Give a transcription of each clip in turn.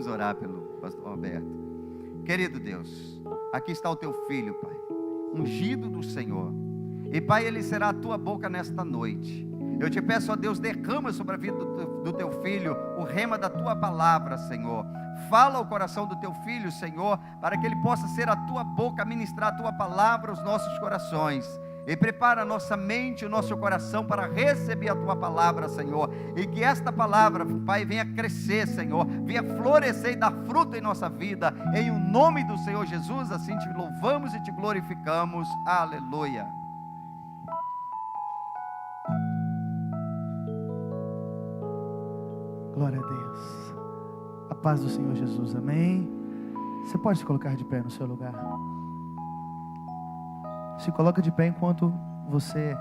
Vamos orar pelo pastor Roberto. Querido Deus, aqui está o teu filho, Pai, ungido do Senhor. E Pai, ele será a tua boca nesta noite. Eu te peço, ó Deus, derrama sobre a vida do teu filho o rema da tua palavra, Senhor. Fala ao coração do teu filho, Senhor, para que ele possa ser a tua boca, ministrar a tua palavra aos nossos corações. E prepara a nossa mente e o nosso coração para receber a tua palavra, Senhor. E que esta palavra, Pai, venha crescer, Senhor, venha florescer e dar fruto em nossa vida. Em o nome do Senhor Jesus, assim te louvamos e te glorificamos. Aleluia. Glória a Deus. A paz do Senhor Jesus, amém. Você pode se colocar de pé no seu lugar. Se coloca de pé enquanto você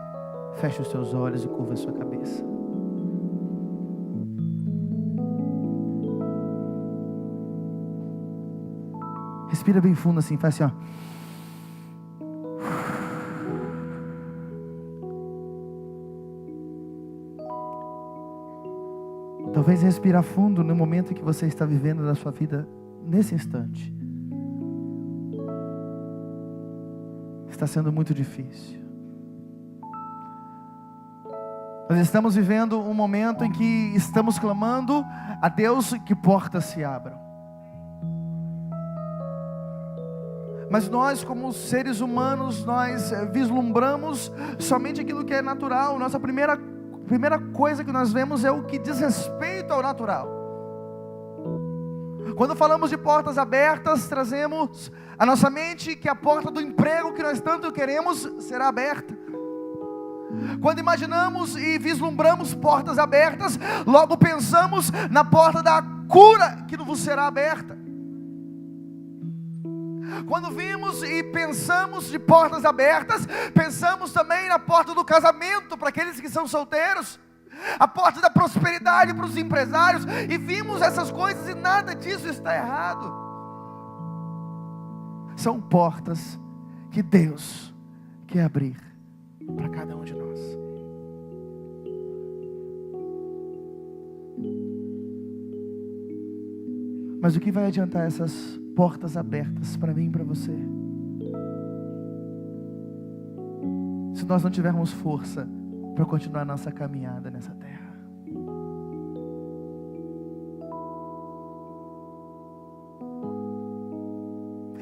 fecha os seus olhos e curva a sua cabeça. Respira bem fundo assim, faz assim, ó. Talvez respirar fundo no momento que você está vivendo da sua vida nesse instante está sendo muito difícil. Nós estamos vivendo um momento em que estamos clamando a Deus que portas se abram. Mas nós, como seres humanos, nós vislumbramos somente aquilo que é natural. Nossa primeira coisa que nós vemos é o que diz respeito ao natural. Quando falamos de portas abertas, trazemos à nossa mente que a porta do emprego que nós tanto queremos será aberta. Quando imaginamos e vislumbramos portas abertas, logo pensamos na porta da cura que vos será aberta. Quando vimos e pensamos de portas abertas, pensamos também na porta do casamento para aqueles que são solteiros, a porta da prosperidade para os empresários, e vimos essas coisas e nada disso está errado. São portas que Deus quer abrir para cada um de nós. Mas o que vai adiantar essas portas abertas para mim e para você, se nós não tivermos força para continuar nossa caminhada nessa terra?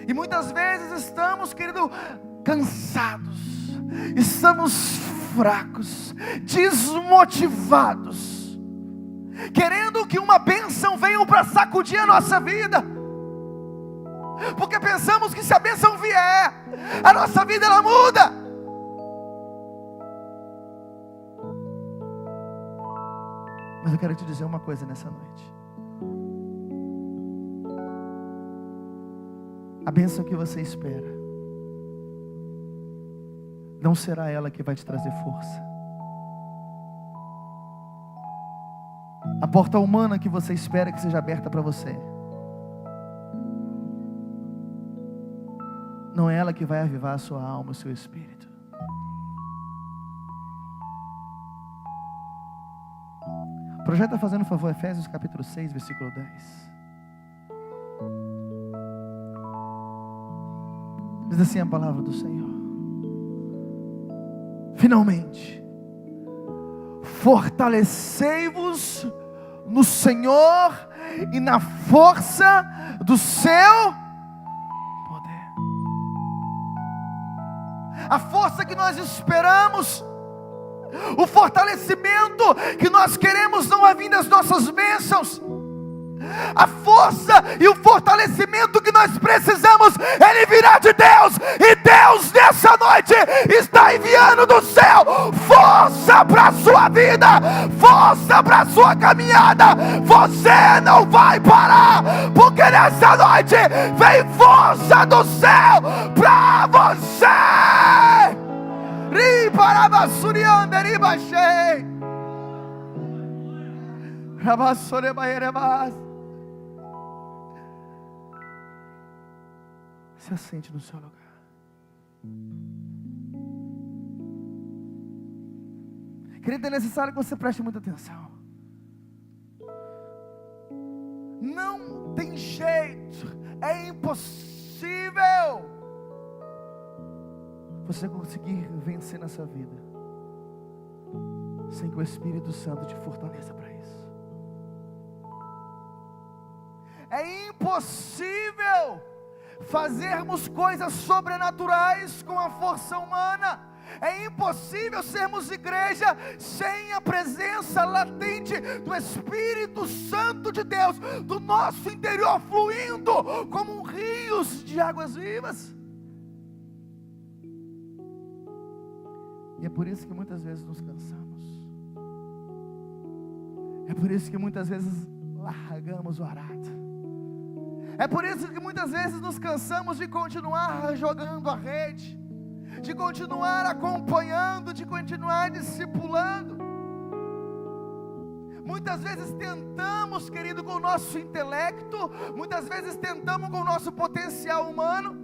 E muitas vezes estamos, querido, cansados, estamos fracos, desmotivados, querendo que uma bênção venha para sacudir a nossa vida, porque pensamos que se a bênção vier, a nossa vida ela muda. Mas eu quero te dizer uma coisa nessa noite: a bênção que você espera não será ela que vai te trazer força. A porta humana que você espera que seja aberta para você, não é ela que vai avivar a sua alma, o seu espírito. Projeta fazendo favor, Efésios capítulo 6, versículo 10. Diz assim a palavra do Senhor: finalmente, fortalecei-vos no Senhor e na força do seu poder. A força que nós esperamos, o fortalecimento que nós queremos não é vir das nossas bênçãos. A força e o fortalecimento que nós precisamos, ele virá de Deus. E Deus nessa noite está enviando do céu força para a sua vida, força para a sua caminhada. Você não vai parar, porque nessa noite vem força do céu para você. Se assente no seu lugar. Querido, é necessário que você preste muita atenção. Não tem jeito, é impossível você conseguir vencer nessa vida sem que o Espírito Santo te fortaleça para isso. É impossível fazermos coisas sobrenaturais com a força humana. É impossível sermos igreja sem a presença latente do Espírito Santo de Deus, do nosso interior fluindo como rios de águas vivas. E é por isso que muitas vezes nos cansamos. É por isso que muitas vezes largamos o arado. É por isso que muitas vezes nos cansamos de continuar jogando a rede, de continuar acompanhando, de continuar discipulando. Muitas vezes tentamos, querido, com o nosso intelecto, muitas vezes tentamos com o nosso potencial humano,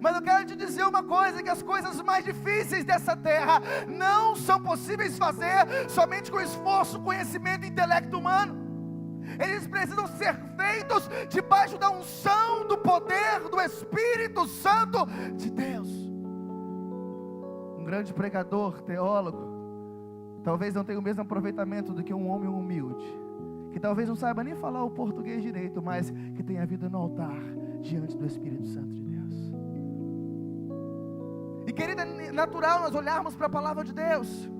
mas eu quero te dizer uma coisa, que as coisas mais difíceis dessa terra não são possíveis fazer somente com esforço, conhecimento e intelecto humano. Eles precisam ser feitos debaixo da unção, do poder do Espírito Santo de Deus. Um grande pregador, teólogo, talvez não tenha o mesmo aproveitamento do que um homem humilde, que talvez não saiba nem falar o português direito, mas que tenha a vida no altar, diante do Espírito Santo de Deus. E querida, é natural nós olharmos para a palavra de Deus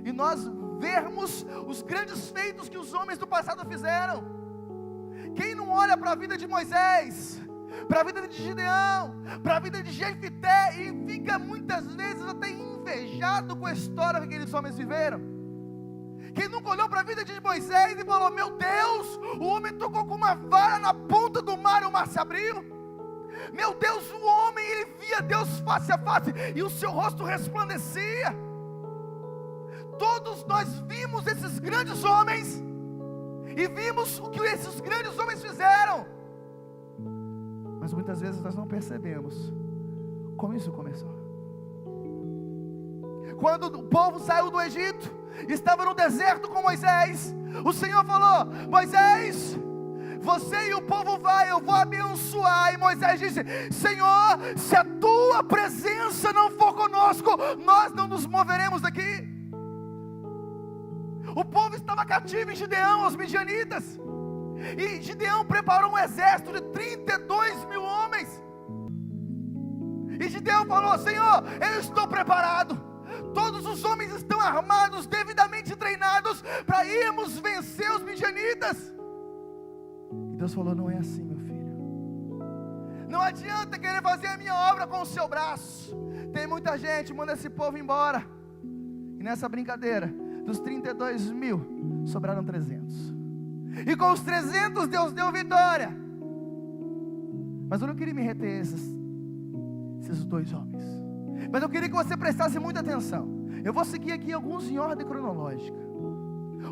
e nós vermos os grandes feitos que os homens do passado fizeram. Quem não olha para a vida de Moisés, para a vida de Gideão, para a vida de Jefité, e fica muitas vezes até invejado com a história que aqueles homens viveram? Quem nunca olhou para a vida de Moisés e falou: meu Deus, o homem tocou com uma vara na ponta do mar e o mar se abriu? Meu Deus, o homem, ele via Deus face a face e o seu rosto resplandecia. Todos nós vimos esses grandes homens e vimos o que esses grandes homens fizeram, mas muitas vezes nós não percebemos como isso começou. Quando o povo saiu do Egito, estava no deserto com Moisés, o Senhor falou: Moisés, você e o povo vai, eu vou abençoar. E Moisés disse: Senhor, se a tua presença não for conosco, nós não nos moveremos daqui. O povo estava cativo em Gideão, aos midianitas, e Gideão preparou um exército de 32 mil homens. E Gideão falou: Senhor, eu estou preparado, todos os homens estão armados, devidamente treinados, para irmos vencer os midianitas. E Deus falou: não é assim, meu filho. Não adianta querer fazer a minha obra com o seu braço. Tem muita gente, manda esse povo embora. E nessa brincadeira, dos 32 mil, sobraram 300. E com os 300 Deus deu vitória. Mas eu não queria me reter esses dois homens, mas eu queria que você prestasse muita atenção. Eu vou seguir aqui alguns em ordem cronológica.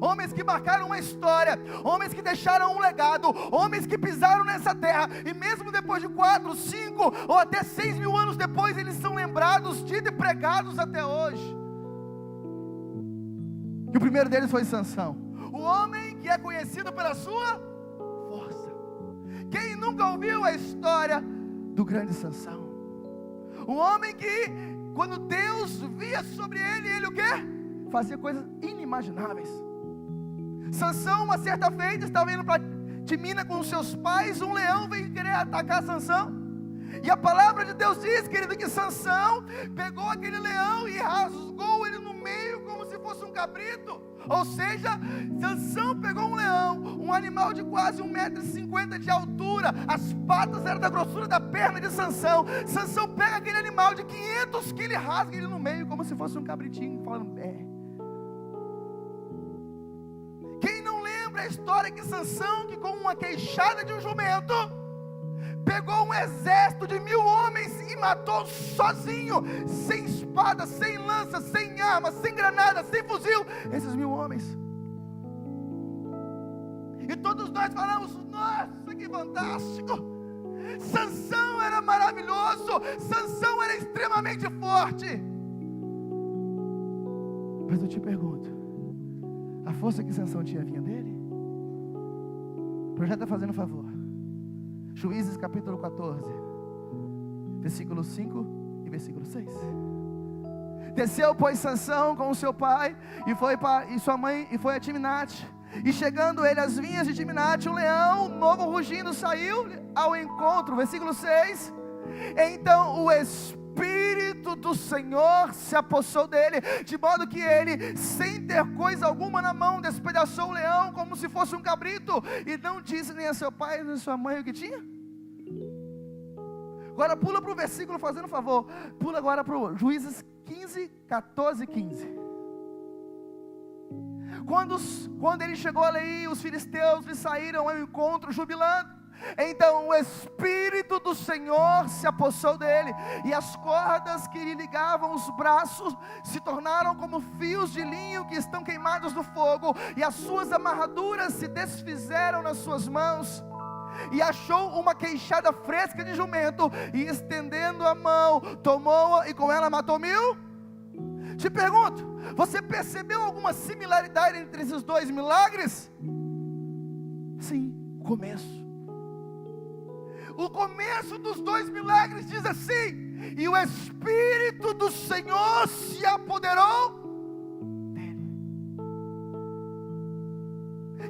Homens que marcaram uma história, homens que deixaram um legado, homens que pisaram nessa terra, e mesmo depois de 4, 5 ou até 6 mil anos depois, eles são lembrados, tidos e pregados até hoje. E o primeiro deles foi Sansão, o homem que é conhecido pela sua força. Quem nunca ouviu a história do grande Sansão? Um homem que, quando Deus via sobre ele, ele o quê? Fazia coisas inimagináveis. Sansão, uma certa feita, estava indo para Timina com os seus pais. Um leão veio querer atacar Sansão, e a palavra de Deus diz, querido, que Sansão pegou aquele leão e rasgou ele no meio como se fosse um cabrito. Ou seja, Sansão pegou um leão, um animal de quase 1,50 m de altura, as patas eram da grossura da perna de Sansão. Sansão pega aquele animal de 500 quilos e rasga ele no meio como se fosse um cabritinho, falando Quem não lembra a história que Sansão, que com uma queixada de um jumento, pegou um exército de 1000 homens e matou sozinho, sem espada, sem lança, sem arma, sem granada, sem fuzil, esses 1000 homens. E todos nós falamos: nossa, que fantástico! Sansão era maravilhoso, Sansão era extremamente forte. Mas eu te pergunto, a força que Sansão tinha vinha dele? O projeto está fazendo um favor. Juízes capítulo 14, versículo 5 e versículo 6. Desceu, pois, Sansão com o seu pai e sua mãe, e foi a Timnate. E chegando ele às vinhas de Timnate, um leão novo rugindo saiu ao encontro. Versículo 6. Então o Espírito do Senhor se apossou dele, de modo que ele, sem ter coisa alguma na mão, despedaçou o leão como se fosse um cabrito, e não disse nem a seu pai nem a sua mãe o que tinha. Agora pula para o versículo, fazendo um favor. Pula agora para o Juízes 15, 14 e 15. Quando ele chegou ali, os filisteus lhe saíram ao encontro jubilando. Então o Espírito do Senhor se apossou dele, e as cordas que lhe ligavam os braços se tornaram como fios de linho que estão queimados no fogo, e as suas amarraduras se desfizeram nas suas mãos. E achou uma queixada fresca de jumento, e estendendo a mão, tomou-a, e com ela matou 1000. Te pergunto, você percebeu alguma similaridade entre esses dois milagres? Sim, o começo. O começo dos dois milagres diz assim: e o Espírito do Senhor se apoderou dele.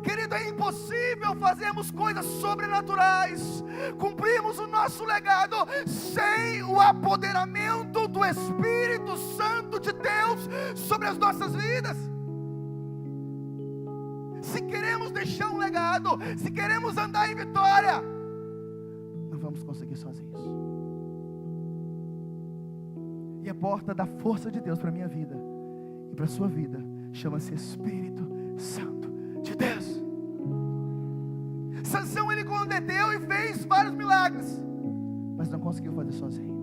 Querido, é impossível fazermos coisas sobrenaturais, cumprirmos o nosso legado, sem o apoderamento do Espírito Santo de Deus sobre as nossas vidas. Se queremos deixar um legado, se queremos andar em vitória, não vamos conseguir sozinhos. E a porta da força de Deus para a minha vida e para a sua vida chama-se Espírito Santo de Deus. Sansão, ele combateu e fez vários milagres, mas não conseguiu fazer sozinho.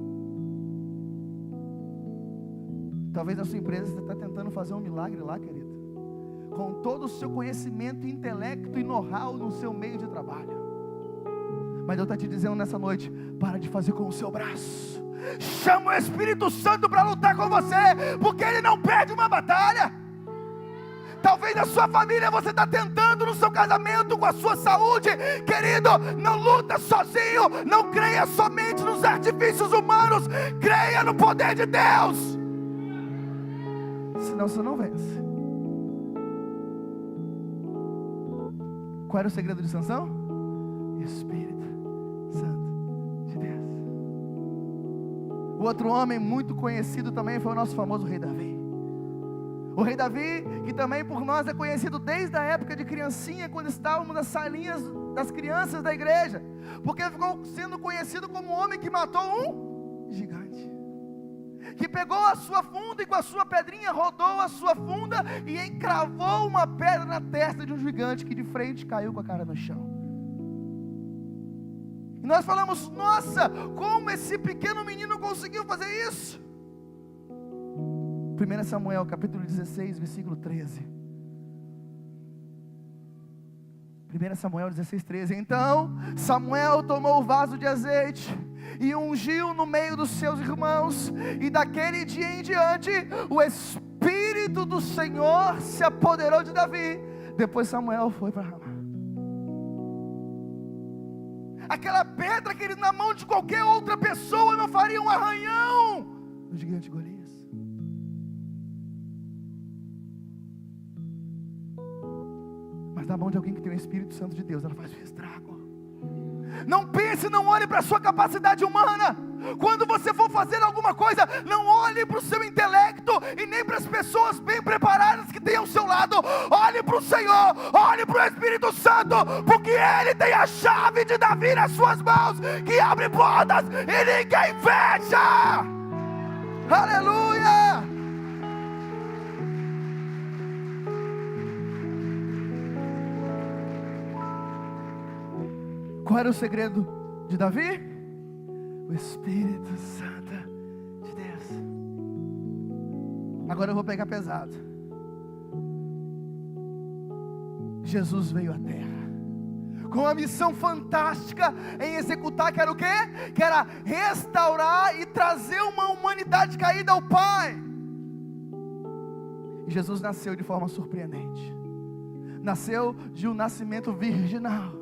Talvez na sua empresa você está tentando fazer um milagre lá, querido, com todo o seu conhecimento, intelecto e know-how no seu meio de trabalho. Mas Deus está te dizendo nessa noite: para de fazer com o seu braço, chama o Espírito Santo para lutar com você, porque Ele não perde uma batalha. Talvez na sua família você está tentando, no seu casamento, com a sua saúde. Querido, não luta sozinho, não creia somente nos artifícios humanos, creia no poder de Deus, senão você não vence. Qual era o segredo de Sansão? Espírito Santo de Deus. O outro homem muito conhecido também foi o nosso famoso rei Davi. O rei Davi, que também por nós é conhecido desde a época de criancinha, quando estávamos nas salinhas das crianças da igreja, porque ficou sendo conhecido como o homem que matou um gigante, que pegou a sua funda e com a sua pedrinha rodou a sua funda e encravou uma pedra na testa de um gigante, que de frente caiu com a cara no chão. E nós falamos: nossa, como esse pequeno menino conseguiu fazer isso? 1 Samuel capítulo 16, versículo 13. 1 Samuel 16, 13. Então Samuel tomou o vaso de azeite e ungiu no meio dos seus irmãos, e daquele dia em diante o Espírito do Senhor se apoderou de Davi. Depois Samuel foi para Ramá. Aquela pedra, querido, na mão de qualquer outra pessoa não faria um arranhão do gigante Golias. Mas na mão de alguém que tem o Espírito Santo de Deus, ela faz um estrago. Não pense, não olhe para a sua capacidade humana. Quando você for fazer alguma coisa, não olhe para o seu intelecto e nem para as pessoas bem preparadas que tem ao seu lado. Olhe para o Senhor, olhe para o Espírito Santo, porque Ele tem a chave de Davi nas suas mãos, que abre portas e ninguém fecha. Aleluia! Qual era o segredo de Davi? O Espírito Santo de Deus. Agora eu vou pegar pesado. Jesus veio à terra com uma missão fantástica em executar, que era o quê? Que era restaurar e trazer uma humanidade caída ao Pai. E Jesus nasceu de forma surpreendente. Nasceu de um nascimento virginal.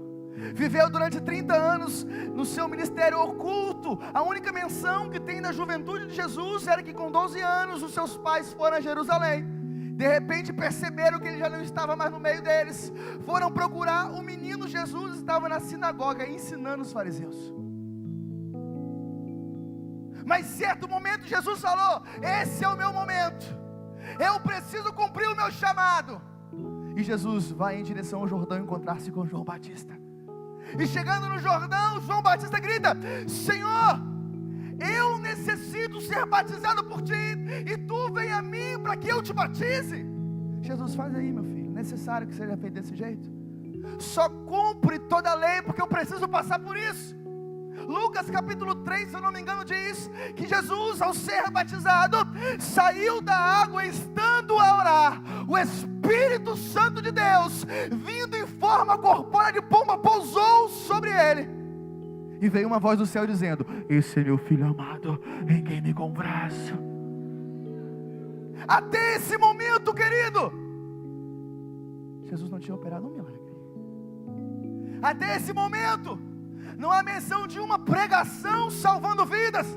viveu durante 30 anos no seu ministério oculto. A única menção que tem na juventude de Jesus era que com 12 anos os seus pais foram a Jerusalém. De repente perceberam que ele já não estava mais no meio deles. Foram procurar o menino Jesus, estava na sinagoga ensinando os fariseus. Mas certo momento Jesus falou: esse é o meu momento, eu preciso cumprir o meu chamado. E Jesus vai em direção ao Jordão encontrar-se com João Batista. E chegando no Jordão, João Batista grita: Senhor, eu necessito ser batizado por ti, e tu vem a mim para que eu te batize. Jesus: faz aí, meu filho, necessário que seja feito desse jeito. Só cumpre toda a lei, porque eu preciso passar por isso. Lucas capítulo 3, se eu não me engano, diz que Jesus, ao ser batizado, saiu da água, estando a orar. O Espírito Santo de Deus, vindo em forma corpórea de pomba, pousou sobre ele. E veio uma voz do céu dizendo: esse é meu filho amado, em quem me comprazo. Até esse momento, querido, Jesus não tinha operado um milagre. Até esse momento não há menção de uma pregação salvando vidas.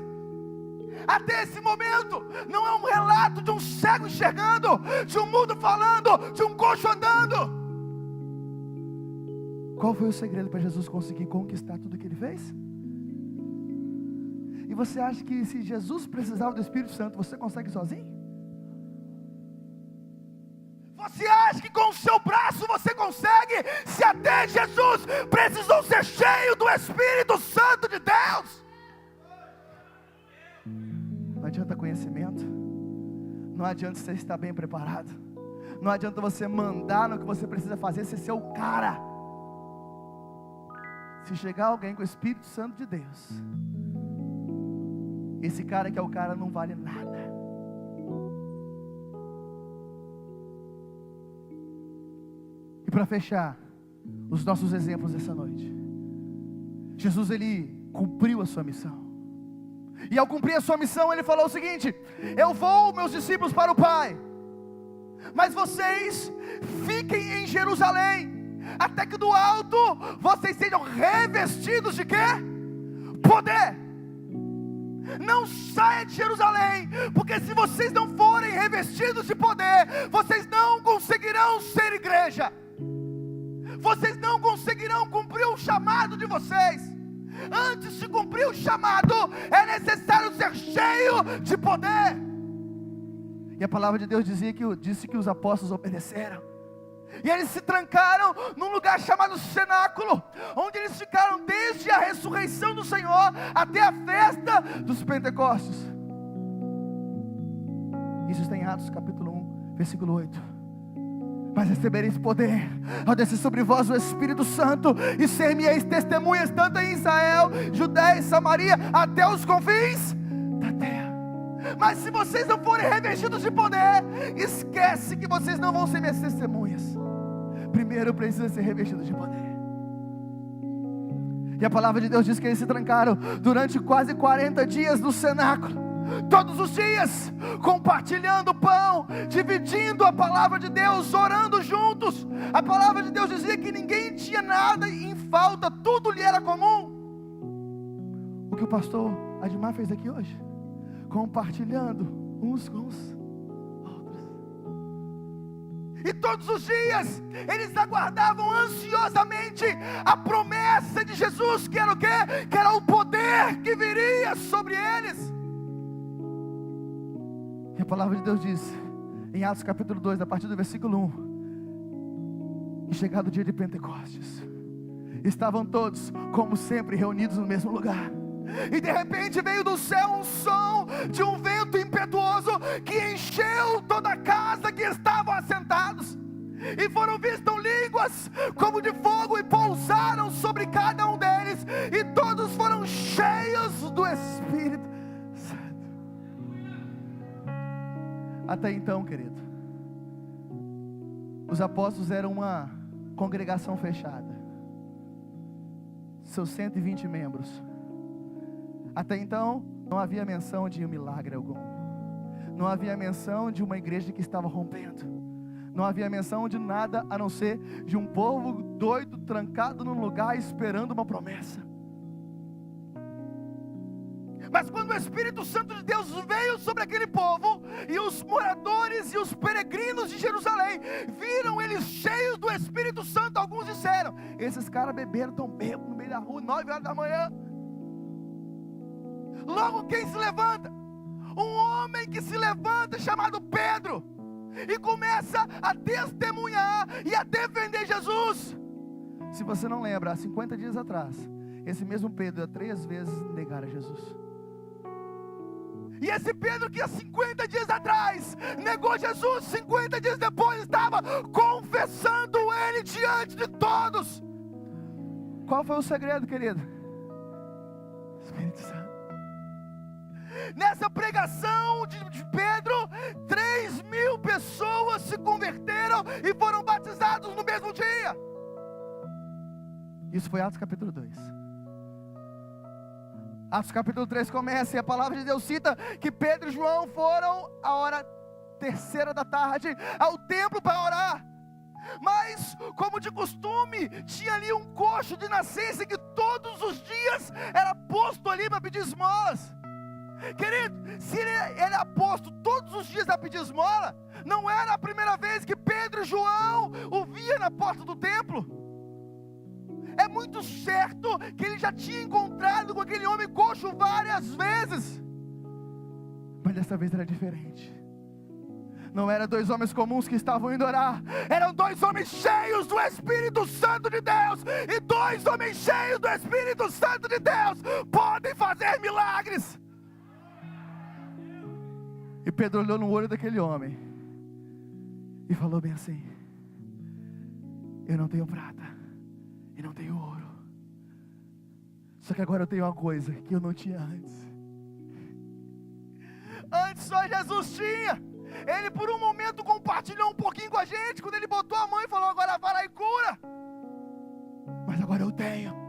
Até esse momento não é um relato de um cego enxergando, de um mudo falando, de um coxo andando. Qual foi o segredo para Jesus conseguir conquistar tudo o que ele fez? E você acha que se Jesus precisava do Espírito Santo, você consegue sozinho? Você acha que com o seu braço você consegue? Se até Jesus precisou ser cheio do Espírito Santo de Deus. Não adianta conhecimento, não adianta você estar bem preparado, não adianta você mandar no que você precisa fazer, você ser o cara. Se chegar alguém com o Espírito Santo de Deus, esse cara que é o cara não vale nada. E para fechar os nossos exemplos dessa noite, Jesus, ele cumpriu a sua missão. E ao cumprir a sua missão, ele falou o seguinte: eu vou, meus discípulos, para o Pai, mas vocês fiquem em Jerusalém, até que do alto vocês sejam revestidos de quê? Poder. Não saia de Jerusalém, porque se vocês não forem revestidos de poder, vocês não conseguirão ser igreja. Vocês não conseguirão cumprir o chamado de vocês. Antes de cumprir o chamado, é necessário ser cheio de poder. E a palavra de Deus disse que os apóstolos obedeceram. E eles se trancaram num lugar chamado cenáculo, onde eles ficaram desde a ressurreição do Senhor até a festa dos Pentecostes. Isso está em Atos capítulo 1, versículo 8. Mas recebereis poder ao descer sobre vós o Espírito Santo, e ser-me-eis testemunhas tanto em Israel, Judéia e Samaria, até os confins da terra. Mas se vocês não forem revestidos de poder, esquece que vocês não vão ser minhas testemunhas. Primeiro precisa ser revestido de poder. E a palavra de Deus diz que eles se trancaram durante quase 40 dias no cenáculo, todos os dias, compartilhando o pão, dividindo a palavra de Deus, orando juntos. A palavra de Deus dizia que ninguém tinha nada em falta, tudo lhe era comum. O que o pastor Admar fez aqui hoje, compartilhando uns com os outros. E todos os dias eles aguardavam ansiosamente a promessa de Jesus, que era o quê? Que era o poder que viria sobre eles. E a palavra de Deus diz em Atos capítulo 2, a partir do versículo 1: e chegado o dia de Pentecostes, estavam todos, como sempre, reunidos no mesmo lugar. E de repente veio do céu um som de um vento impetuoso, que encheu toda a casa que estavam assentados. E foram vistas línguas como de fogo, e pousaram sobre cada um deles, e todos foram cheios do Espírito Santo. Até então, querido, os apóstolos eram uma congregação fechada, seus 120 membros. Até então não havia menção de um milagre algum, não havia menção de uma igreja que estava rompendo, não havia menção de nada a não ser de um povo doido, trancado num lugar esperando uma promessa. Mas quando o Espírito Santo de Deus veio sobre aquele povo, e os moradores e os peregrinos de Jerusalém viram eles cheios do Espírito Santo, alguns disseram: esses caras beberam, estão bêbados no meio da rua, 9 horas da manhã. Logo quem se levanta? Um homem que se levanta chamado Pedro, e começa a testemunhar e a defender Jesus. Se você não lembra, há 50 dias atrás, esse mesmo Pedro ia 3 vezes negar a Jesus. E esse Pedro que há 50 dias atrás negou Jesus, 50 dias depois estava confessando ele diante de todos. Qual foi o segredo, querido? Espírito Santo. Nessa pregação de Pedro, 3.000 pessoas se converteram e foram batizados no mesmo dia. Isso foi Atos capítulo 2. Atos capítulo 3 começa e a palavra de Deus cita que Pedro e João foram à hora 3ª da tarde ao templo para orar. Mas, como de costume, tinha ali um coxo de nascença que todos os dias era posto ali para pedir esmolas. Querido, se ele era posto todos os dias a pedir esmola, não era a primeira vez que Pedro e João o via na porta do templo. É muito certo que ele já tinha encontrado com aquele homem coxo várias vezes. Mas dessa vez era diferente. Não eram 2 homens comuns que estavam indo orar. Eram 2 homens cheios do Espírito Santo de Deus. E 2 homens cheios do Espírito Santo de Deus podem fazer milagres. E Pedro olhou no olho daquele homem e falou bem assim: eu não tenho prata e não tenho ouro, só que agora eu tenho uma coisa que eu não tinha antes. Antes só Jesus tinha. Ele por um momento compartilhou um pouquinho com a gente, quando ele botou a mão e falou: agora vai lá e cura. Mas agora eu tenho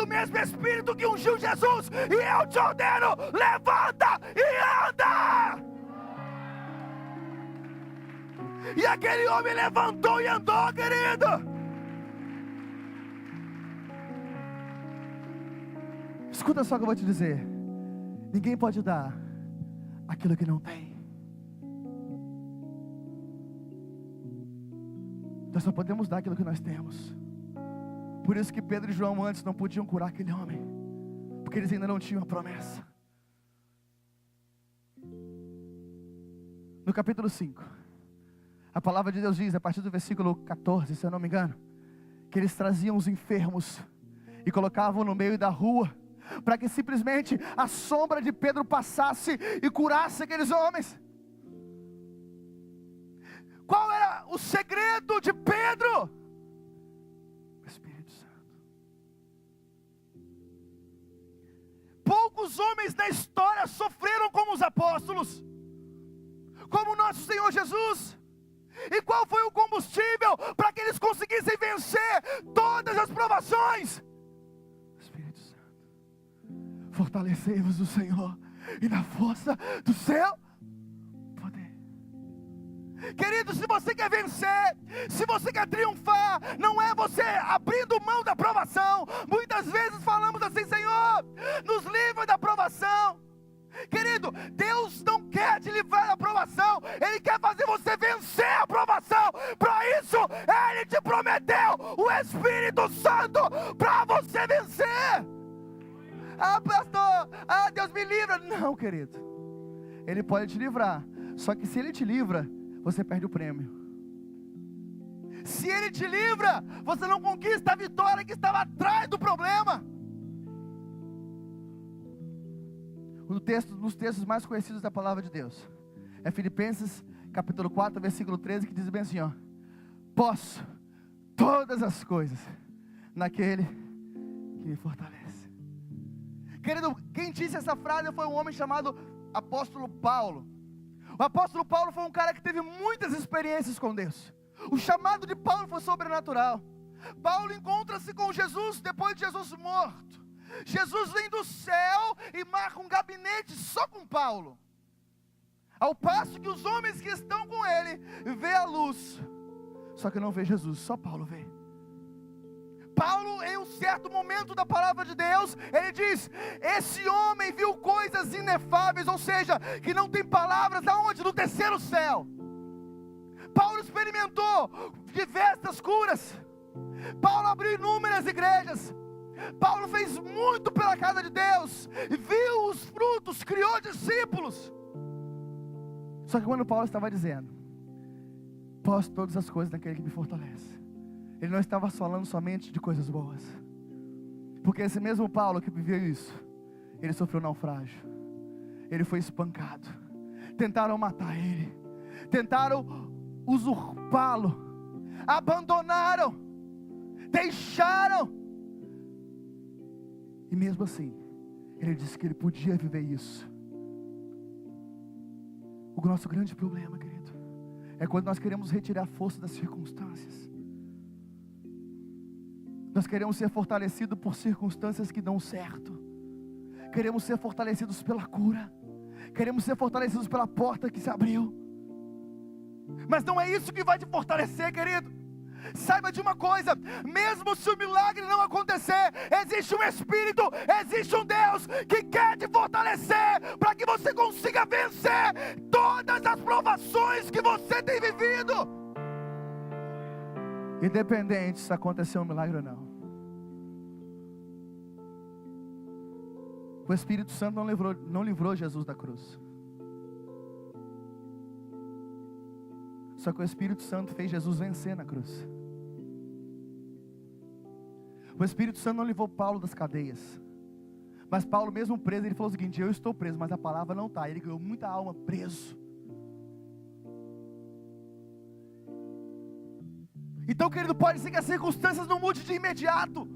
o mesmo Espírito que ungiu Jesus, e eu te ordeno, levanta e anda. E aquele homem levantou e andou, querido. Escuta só o que eu vou te dizer: ninguém pode dar aquilo que não tem. Nós só podemos dar aquilo que nós temos. Por isso que Pedro e João antes não podiam curar aquele homem, porque eles ainda não tinham a promessa. No capítulo 5, a palavra de Deus diz, a partir do versículo 14, se eu não me engano, que eles traziam os enfermos e colocavam no meio da rua, para que simplesmente a sombra de Pedro passasse e curasse aqueles homens. Qual era o segredo de Pedro? O Espírito Santo. Poucos homens na história sofreram como os apóstolos, como o nosso Senhor Jesus. E qual foi o combustível para que eles conseguissem vencer todas as provações? Espírito Santo. Fortalecei-vos o Senhor e na força do seu poder. Querido, se você quer vencer, se você quer triunfar, não é você abrindo mão da provação. Muitas vezes falamos assim: Senhor, nos livra da provação. Querido, Deus não quer te livrar da provação, Ele quer fazer você vencer a provação. Para isso, Ele te prometeu o Espírito Santo para você vencer. Ah, pastor, Deus me livra. Não, querido, Ele pode te livrar, só que se Ele te livra, você perde o prêmio. Se Ele te livra, você não conquista a vitória que estava atrás do problema. Um dos textos mais conhecidos da palavra de Deus é Filipenses capítulo 4, versículo 13, que diz bem assim, ó: posso todas as coisas naquele que me fortalece. Querido, quem disse essa frase foi um homem chamado apóstolo Paulo. O apóstolo Paulo foi um cara que teve muitas experiências com Deus. O chamado de Paulo foi sobrenatural. Paulo encontra-se com Jesus depois de Jesus morto. Jesus vem do céu e marca um gabinete só com Paulo, ao passo que os homens que estão com ele vê a luz, só que não vê Jesus, só Paulo vê. Paulo, em um certo momento da palavra de Deus, ele diz: esse homem viu coisas inefáveis, ou seja, que não tem palavras aonde? No terceiro céu. Paulo experimentou diversas curas, Paulo abriu inúmeras igrejas, Paulo fez muito pela casa de Deus, viu os frutos, criou discípulos. Só que quando Paulo estava dizendo: posso todas as coisas naquele que me fortalece, ele não estava falando somente de coisas boas, porque esse mesmo Paulo que viveu isso, ele sofreu naufrágio, ele foi espancado, tentaram matar ele, tentaram usurpá-lo, abandonaram, deixaram, e mesmo assim, ele disse que ele podia viver isso. O nosso grande problema, querido, é quando nós queremos retirar a força das circunstâncias. Nós queremos ser fortalecidos por circunstâncias que dão certo, queremos ser fortalecidos pela cura, queremos ser fortalecidos pela porta que se abriu, mas não é isso que vai te fortalecer, querido. Saiba de uma coisa: mesmo se o milagre não acontecer, existe um Espírito, existe um Deus que quer te fortalecer, para que você consiga vencer todas as provações que você tem vivido, independente se acontecer um milagre ou não. O Espírito Santo não livrou Jesus da cruz, só que o Espírito Santo fez Jesus vencer na cruz. O Espírito Santo não livrou Paulo das cadeias, mas Paulo mesmo preso, ele falou o seguinte: eu estou preso, mas a palavra não está. Ele ganhou muita alma preso. Então, querido, pode ser que as circunstâncias não mudem de imediato,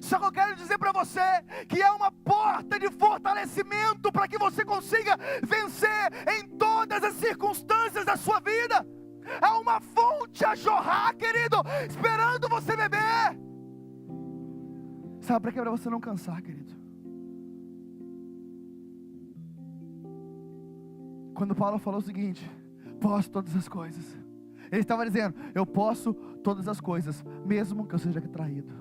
só que eu quero dizer para você que é uma porta de fortalecimento para que você consiga vencer em todas as circunstâncias da sua vida. É uma fonte a jorrar, querido, esperando você beber. Sabe para quê? Para você não cansar, querido. Quando Paulo falou o seguinte: posso todas as coisas, ele estava dizendo: eu posso todas as coisas, mesmo que eu seja traído.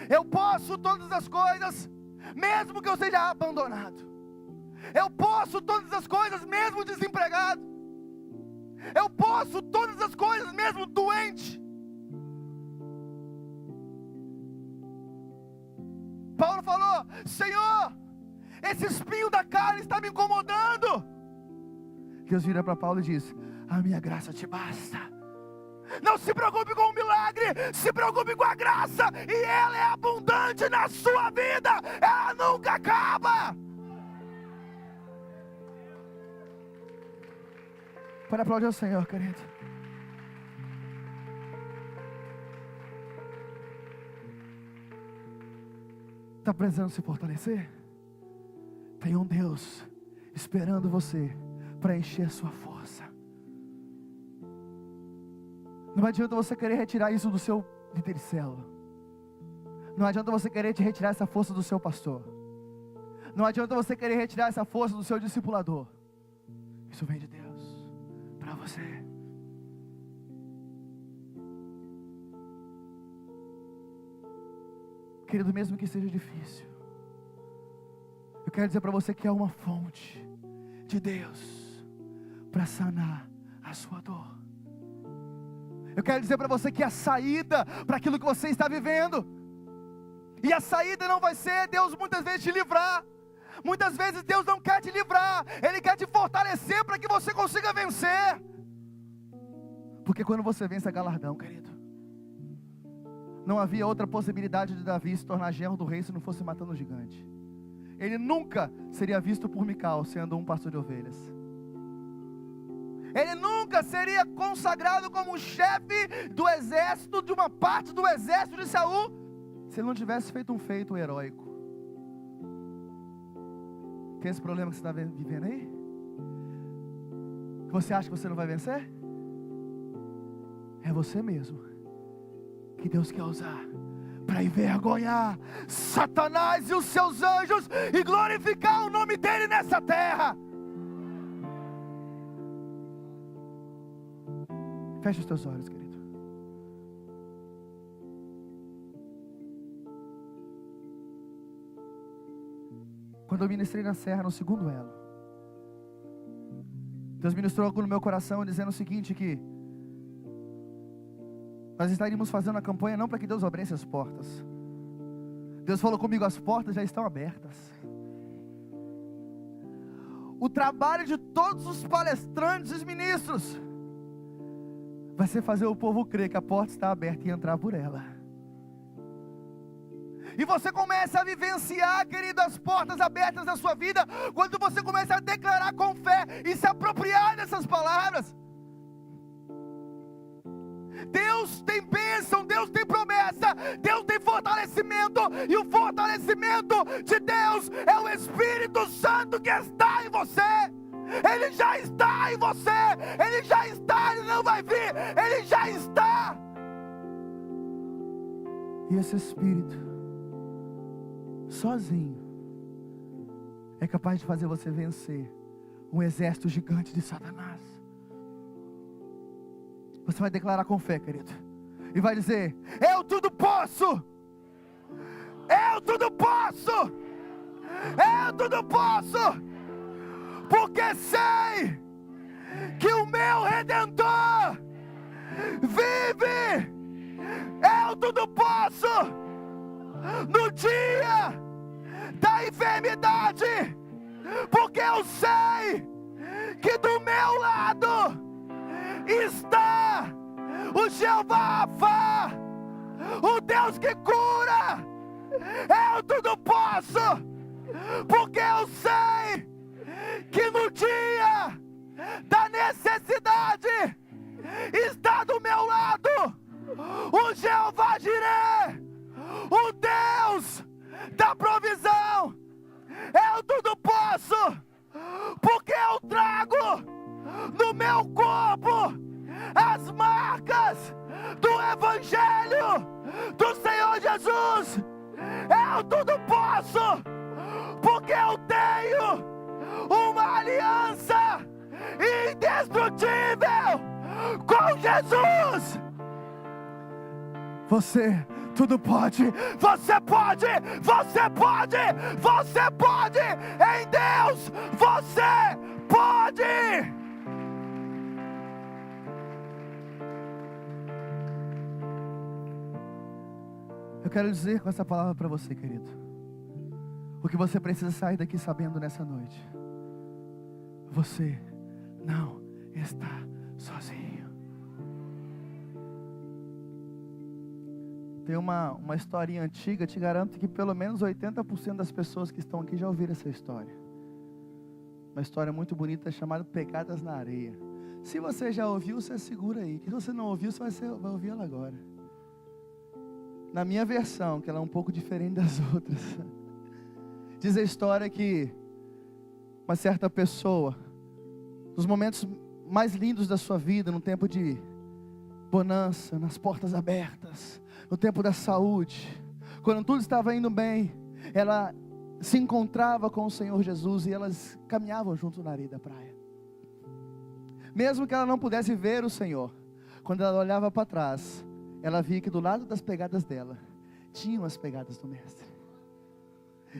Eu posso todas as coisas, mesmo que eu seja abandonado. Eu posso todas as coisas, mesmo desempregado. Eu posso todas as coisas, mesmo doente. Paulo falou: Senhor, esse espinho da carne está me incomodando. Deus vira para Paulo e diz: a minha graça te basta. Não se preocupe com o milagre, se preocupe com a graça, e ela é abundante na sua vida, ela nunca acaba. Para aplaudir o Senhor, querido. Está precisando se fortalecer? Tem um Deus esperando você para encher a sua força. Não adianta você querer retirar isso do seu líder de célula. Não adianta você querer te retirar essa força do seu pastor. Não adianta você querer retirar essa força do seu discipulador. Isso vem de Deus para você. Querido, mesmo que seja difícil, eu quero dizer para você que há uma fonte de Deus para sanar a sua dor. Eu quero dizer para você que a saída para aquilo que você está vivendo, e a saída não vai ser Deus muitas vezes te livrar. Muitas vezes Deus não quer te livrar, Ele quer te fortalecer para que você consiga vencer. Porque quando você vence é galardão, querido. Não havia outra possibilidade de Davi se tornar genro do rei se não fosse matando o gigante. Ele nunca seria visto por Mical sendo um pastor de ovelhas. Ele nunca seria consagrado como chefe do exército, de uma parte do exército de Saul, se ele não tivesse feito um feito heróico. Tem esse problema que você está vivendo aí? Que você acha que você não vai vencer? É você mesmo que Deus quer usar para envergonhar Satanás e os seus anjos e glorificar o nome dele nessa terra. Feche os teus olhos, querido. quando eu ministrei na Serra, no segundo elo, Deus ministrou algo no meu coração dizendo o seguinte, que nós estaríamos fazendo a campanha não para que Deus abrisse as portas. Deus falou comigo, as portas já estão abertas. O trabalho de todos os palestrantes e ministros vai ser fazer o povo crer que a porta está aberta e entrar por ela. E você começa a vivenciar, querido, as portas abertas da sua vida, quando você começa a declarar com fé e se apropriar dessas palavras. Deus tem bênção, Deus tem promessa, Deus tem fortalecimento, e o fortalecimento de Deus é o Espírito Santo que está em você. Ele já está em você, Ele já está, Ele não vai vir, Ele já está. E esse Espírito, sozinho, é capaz de fazer você vencer um exército gigante de Satanás. Você vai declarar com fé, querido, e vai dizer: eu tudo posso, eu tudo posso, eu tudo posso, porque sei que o meu Redentor vive. Eu tudo posso no dia da enfermidade, porque eu sei que do meu lado está o Jeová Rafa, o Deus que cura. Eu tudo posso, porque eu sei que no dia da necessidade está do meu lado o Jeová Jireh, o Deus da provisão. Eu tudo posso, porque eu trago no meu corpo as marcas do Evangelho do Senhor Jesus. Eu tudo posso, porque eu tenho uma aliança indestrutível com Jesus. Você tudo pode, você pode, você pode, você pode, em Deus você pode. Eu quero dizer com essa palavra para você, querido, o que você precisa sair daqui sabendo nessa noite: você não está sozinho. Tem uma historinha antiga, te garanto que pelo menos 80% das pessoas que estão aqui já ouviram essa história. Uma história muito bonita chamada Pegadas na Areia. Se você já ouviu, você segura aí. Se você não ouviu, você vai ouvir ela agora. Na minha versão, que ela é um pouco diferente das outras, diz a história que uma certa pessoa, nos momentos mais lindos da sua vida, no tempo de bonança, nas portas abertas, no tempo da saúde, quando tudo estava indo bem, ela se encontrava com o Senhor Jesus e elas caminhavam junto na areia da praia. Mesmo que ela não pudesse ver o Senhor, quando ela olhava para trás, ela via que do lado das pegadas dela tinham as pegadas do Mestre.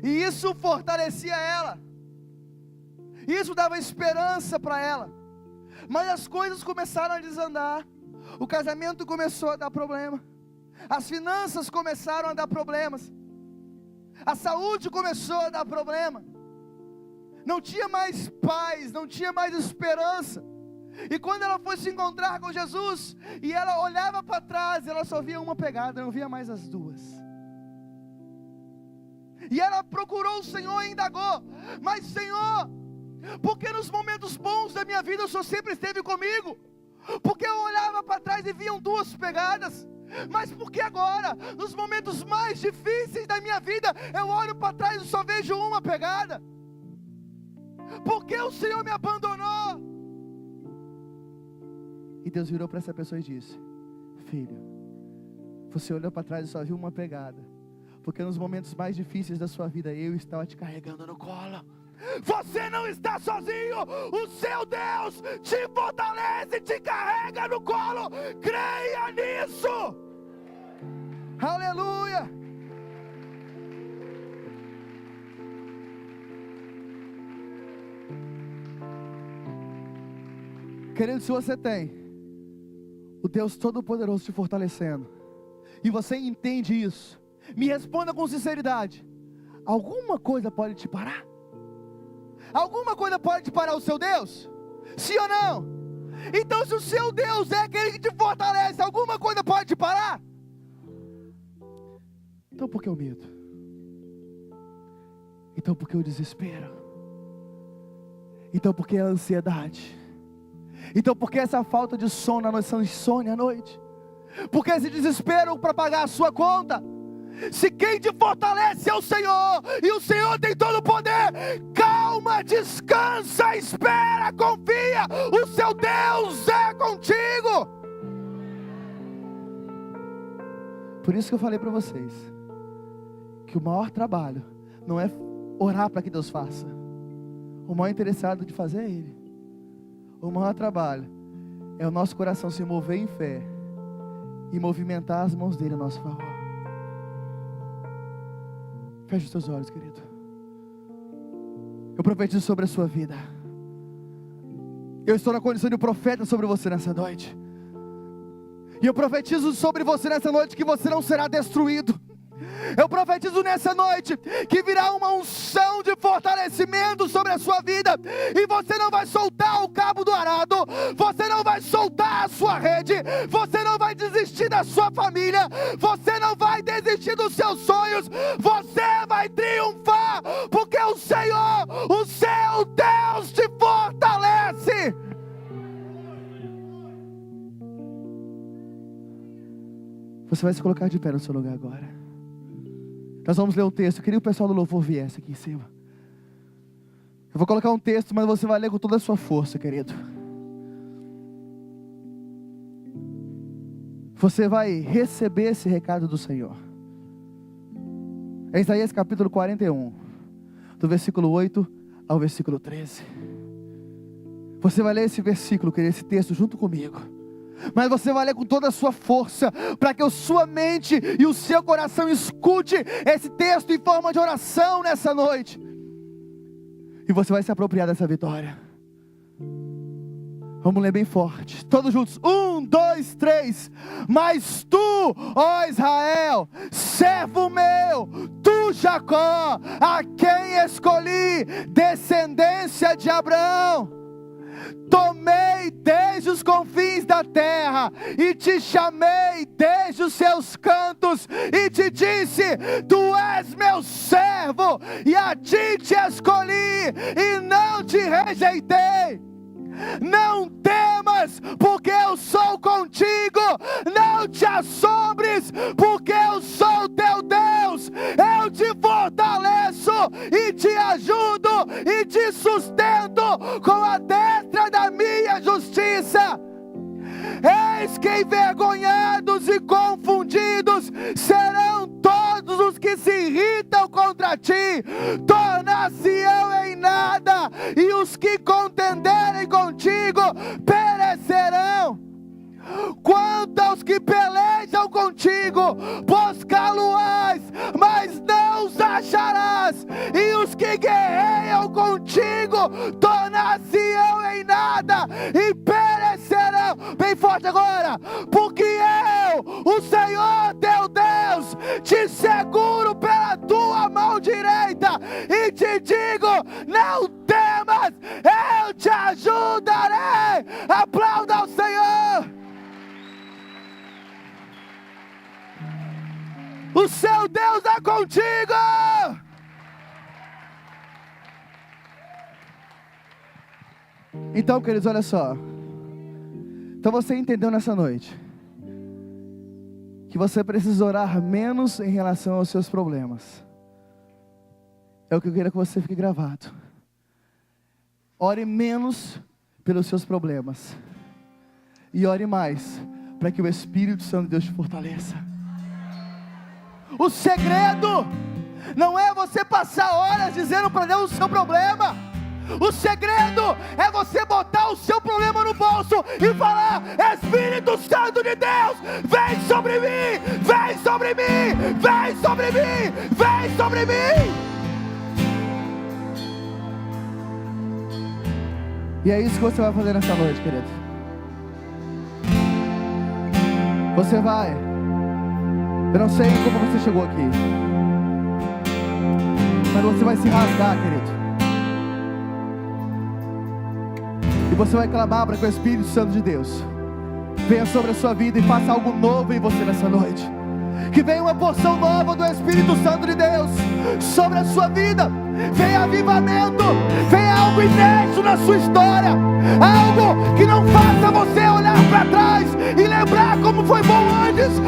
E isso fortalecia ela, isso dava esperança para ela. Mas as coisas começaram a desandar. O casamento começou a dar problema, as finanças começaram a dar problemas, a saúde começou a dar problema. Não tinha mais paz, não tinha mais esperança. E quando ela foi se encontrar com Jesus, e ela olhava para trás, ela só via uma pegada, não via mais as duas. E ela procurou o Senhor e indagou: mas Senhor, porque nos momentos bons da minha vida o Senhor sempre esteve comigo? Porque eu olhava para trás e viam duas pegadas, mas por que agora, nos momentos mais difíceis da minha vida, eu olho para trás e só vejo uma pegada? Por que o Senhor me abandonou? E Deus virou para essa pessoa e disse: filho, você olhou para trás e só viu uma pegada, porque nos momentos mais difíceis da sua vida eu estava te carregando no colo. Você não está sozinho, o seu Deus te fortalece, te carrega no colo. Creia nisso. Aleluia. Querido, se você tem o Deus Todo-Poderoso te fortalecendo, e você entende isso, me responda com sinceridade: alguma coisa pode te parar? Alguma coisa pode te parar o seu Deus? Sim ou não? Então, se o seu Deus é aquele que te fortalece, alguma coisa pode te parar? Então por que o medo? Então por que o desespero? Então por que a ansiedade? Então por que essa falta de sono à noite, essa insônia à noite? Por que esse desespero para pagar a sua conta? Se quem te fortalece é o Senhor, e o Senhor tem todo o poder, calma, descansa, espera, confia, o seu Deus é contigo. Por isso que eu falei para vocês, que o maior trabalho não é orar para que Deus faça, o maior interessado de fazer é Ele. O maior trabalho é o nosso coração se mover em fé e movimentar as mãos dele a nosso favor. Feche os teus olhos, querido. Eu profetizo sobre a sua vida. Eu estou na condição de profeta sobre você nessa noite. E eu profetizo sobre você nessa noite que você não será destruído. Eu profetizo nessa noite que virá uma unção de fortalecimento sobre a sua vida, e você não vai soltar o cabo do arado, você não vai soltar a sua rede, você não vai desistir da sua família, você não vai desistir dos seus sonhos, você vai triunfar, porque o Senhor, o seu Deus, te fortalece. Você vai se colocar de pé no seu lugar agora. Nós vamos ler um texto. Eu queria que o pessoal do louvor viesse aqui em cima. Eu vou colocar um texto, mas você vai ler com toda a sua força, querido. Você vai receber esse recado do Senhor. É Isaías capítulo 41, do versículo 8 ao versículo 13. Você vai ler esse versículo, querido, esse texto junto comigo. Mas você vai ler com toda a sua força, para que a sua mente e o seu coração escute esse texto em forma de oração nessa noite. E você vai se apropriar dessa vitória. Vamos ler bem forte, todos juntos. 1, 2, 3. Mas tu, ó Israel, servo meu, tu Jacó, a quem escolhi, descendência de Abraão, tomei desde os confins da terra, e te chamei desde os seus cantos, e te disse: tu és meu servo, e a ti te escolhi, e não te rejeitei. Não temas, porque eu sou contigo. Não te assombres, porque eu sou teu Deus. Eu te fortaleço e te ajudo e te sustento com a destra da minha justiça. Eis que envergonhados e confundidos serão todos os que se irritam contra ti, tornar-se-ão em nada, e os que contenderem contigo perecerão. Quanto aos que pelejam contigo, buscá-lo-ás, mas não os acharás, e os que guerreiam contigo tornar-se-ão em nada e perecerão. Bem forte agora. Porque eu, o Senhor teu Deus, te seguro pela tua mão direita e te digo: não temas, eu te ajudarei. Aplauda ao Senhor. O seu Deus é contigo. Então, queridos, olha só. Então você entendeu nessa noite que você precisa orar menos em relação aos seus problemas. É o que eu quero que você fique gravado. Ore menos pelos seus problemas, e ore mais para que o Espírito Santo de Deus te fortaleça. O segredo não é você passar horas dizendo para Deus o seu problema. O segredo é você botar o seu problema no bolso e falar: Espírito Santo de Deus, vem sobre mim, vem sobre mim, vem sobre mim, vem sobre mim. E é isso que você vai fazer nessa noite, querido. Você vai. Eu não sei como você chegou aqui, mas você vai se rasgar, querido. E você vai clamar para que o Espírito Santo de Deus venha sobre a sua vida e faça algo novo em você nessa noite. Que venha uma porção nova do Espírito Santo de Deus sobre a sua vida. Venha avivamento, venha algo inédito na sua história, algo que não faça você olhar para trás e lembrar como foi bom antes,